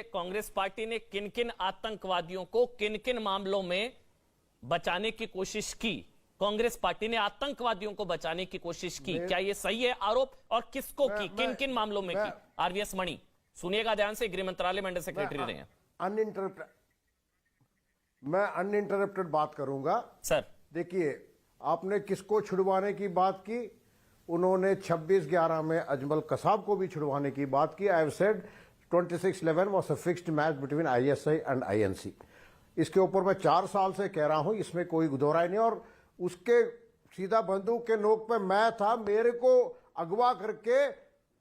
Congress party ने किन किन आतंकवादियों को किन किन मामलों में बचाने की कोशिश की? कांग्रेस पार्टी ने आतंकवादियों को बचाने की कोशिश की, क्या यह सही है आरोप? और किसको की, किन किन मामलों में की? आरवीएस मणि, सुनिएगा ध्यान से, गृह मंत्रालय में अंडर सेक्रेटरी रहे हैं। मैं अनइंटरप्टेड बात करूंगा सर। देखिए, आपने किसको छुड़वाने की बात की? उन्होंने 26/11 में अजमल कसाब को भी छुड़वाने की बात की। I have said 26/11 was a fixed match between ISI and INC. इसके ऊपर मैं 4 साल से कह रहा हूं, इसमें कोई दोहराई नहीं। और उसके सीधा बंदूक के नोक पे मैं था, मेरे को अगवा करके,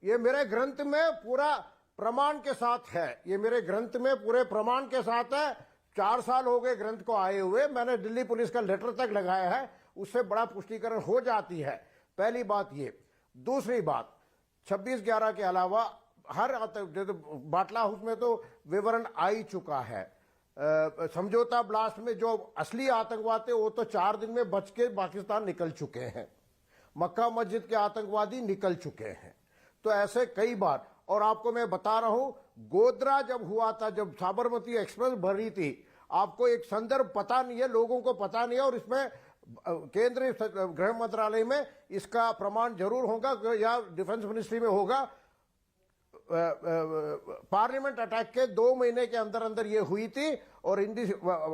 ये मेरे ग्रंथ में पूरा प्रमाण के साथ है, ये मेरे ग्रंथ में पूरे प्रमाण के साथ है। 4 साल हो गए ग्रंथ को आए हुए, मैंने दिल्ली पुलिस का लेटर तक लगाया है, उससे बड़ा पुष्टिकरण हो जाती है। पहली बात ये। दूसरी बात, 26/11 के अलावा हर बाटला हाउस में तो विवरण आ ही चुका है। समझौता ब्लास्ट में जो असली आतंकवादी थे वो तो 4 दिन में बच के पाकिस्तान निकल चुके हैं। मक्का मस्जिद के आतंकवादी निकल चुके हैं। तो ऐसे कई बार। और आपको मैं बता रहा हूं, गोधरा जब हुआ था, जब साबरमती एक्सप्रेस भरी थी, आपको एक संदर्भ पता नहीं है, लोगों को पता नहीं है। और इसमें केंद्रीय गृह मंत्रालय में इसका प्रमाण जरूर होगा या डिफेंस मिनिस्ट्री में होगा। पार्लियामेंट अटैक के 2 महीने के अंदर अंदर ये हुई थी। और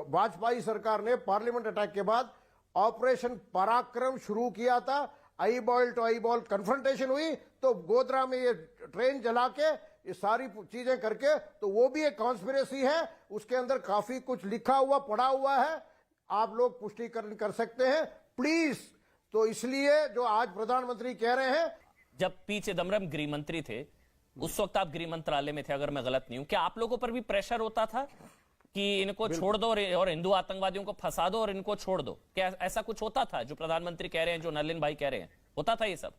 वाजपेयी सरकार ने पार्लियामेंट अटैक के बाद ऑपरेशन पराक्रम शुरू किया था। Eyeball to eyeball confrontation हुई, तो गोधरा में ये ट्रेन जला के ये सारी चीजें करके, तो वो भी एक कॉन्स्पिरेसी है। उसके अंदर काफी कुछ लिखा हुआ पड़ा हुआ है, आप लोग पुष्टिकरण कर सकते हैं प्लीज। तो इसलिए जो आज प्रधानमंत्री कह रहे हैं, जब पी चिदम्बरम गृह मंत्री थे उस वक्त आप गृह मंत्रालय में थे, अगर मैं गलत नहीं हूं, क्या आप लोगों पर भी प्रेशर होता था कि इनको छोड़ दो और हिंदू आतंकवादियों को फंसा दो और इनको छोड़ दो? क्या ऐसा कुछ होता था जो प्रधानमंत्री कह रहे हैं, जो नलिन भाई कह रहे हैं, होता था ये सब?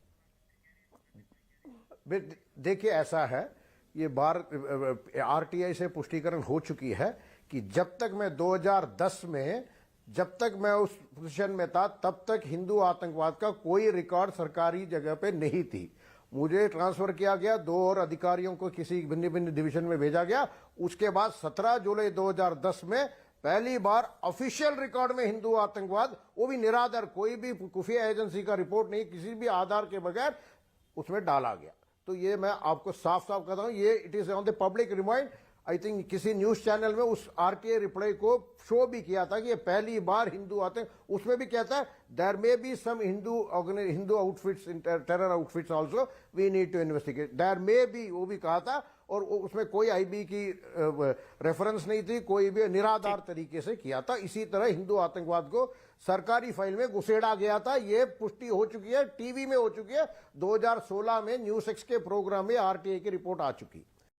देखिए, ऐसा है, ये बार आरटीआई से पुष्टिकरण हो चुकी है कि जब तक मैं 2010 में, जब तक मैं उस पोजीशन में था, तब तक हिंदू आतंकवाद का कोई रिकॉर्ड सरकारी जगह पे नहीं थी। मुझे ट्रांसफर किया गया, 2 और अधिकारियों को किसी भिन्न भिन्न डिवीजन में भेजा गया। उसके बाद 17 जुलाई 2010 में पहली बार ऑफिशियल रिकॉर्ड में हिंदू आतंकवाद, वो भी निराधार, कोई भी खुफिया एजेंसी का रिपोर्ट नहीं, किसी भी आधार के बगैर उसमें डाला गया। तो ये मैं आपको साफ साफ कहता हूं, ये it is on the public remind. I think किसी न्यूज चैनल में उस आरटीआई रिप्लाई को शो भी किया था कि ये पहली बार हिंदू आते हैं। उसमें भी कहता है there may be some Hindu outfits, terror outfits also, we need to investigate, there may be, वो भी कहा था। और उसमें कोई आईबी की रेफरेंस नहीं थी, कोई भी निराधार तरीके से किया था। इसी तरह हिंदू आतंकवाद को सरकारी फाइल में घुसेड़ा गया था। ये पुष्टि हो चुकी है, टीवी में हो चुकी है। 2016 में न्यूज 6 के प्रोग्राम में आरटीआई की रिपोर्ट आ चुकी।